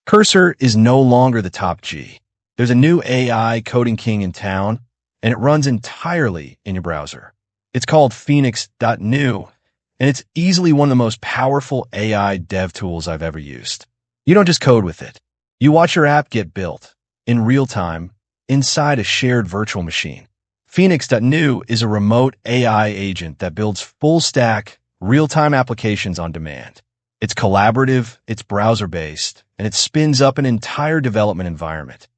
Cursor is no longer the top G. There's a new AI coding king in town, and it runs entirely in your browser. It's called Phoenix.new, and it's easily one of the most powerful AI dev tools I've ever used. You don't just code with it. You watch your app get built in real time inside a shared virtual machine. Phoenix.new is a remote AI agent that builds full-stack, real-time applications on demand. It's collaborative, it's browser-based, and it spins up an entire development environment.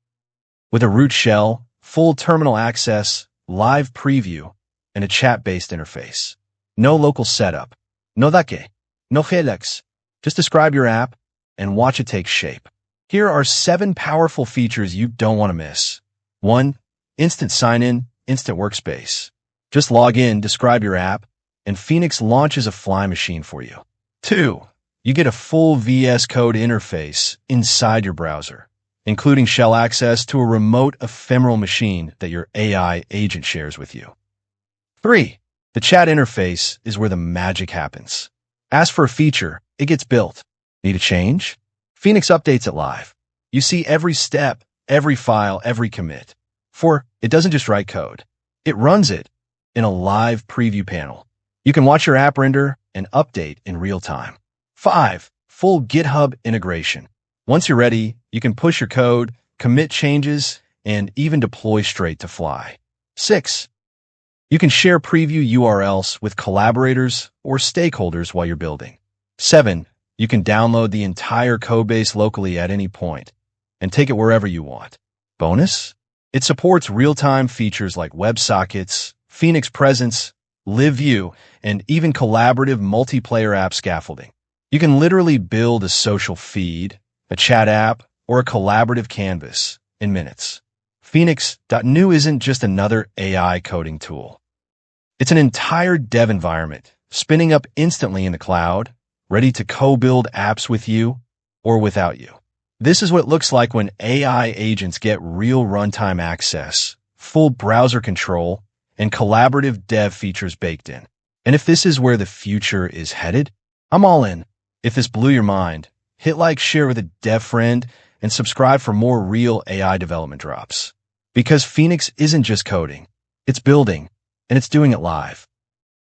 With a root shell, full terminal access, live preview, and a chat-based interface. No local setup. No dake. No headaches. Just describe your app and watch it take shape. Here are 7 powerful features you don't want to miss. 1. Instant sign-in, instant workspace. Just log in, describe your app, and Phoenix launches a Fly machine for you. 2. You get a full VS Code interface inside your browser, including shell access to a remote ephemeral machine that your AI agent shares with you. 3. The chat interface is where the magic happens. Ask for a feature, it gets built. Need a change? Phoenix updates it live. You see every step, every file, every commit. 4. It doesn't just write code. It runs it in a live preview panel. You can watch your app render and update in real time. 5. Full GitHub integration. Once you're ready, you can push your code, commit changes, and even deploy straight to Fly. 6. You can share preview URLs with collaborators or stakeholders while you're building. 7. You can download the entire codebase locally at any point and take it wherever you want. Bonus? It supports real-time features like WebSockets, Phoenix Presence, Live View, and even collaborative multiplayer app scaffolding. You can literally build a social feed, a chat app, or a collaborative canvas in minutes. Phoenix.new isn't just another AI coding tool. It's an entire dev environment, spinning up instantly in the cloud, ready to co-build apps with you or without you. This is what it looks like when AI agents get real runtime access, full browser control, and collaborative dev features baked in. And if this is where the future is headed, I'm all in. If this blew your mind, hit like, share with a dev friend, and subscribe for more real AI development drops. Because Phoenix isn't just coding, it's building, and it's doing it live.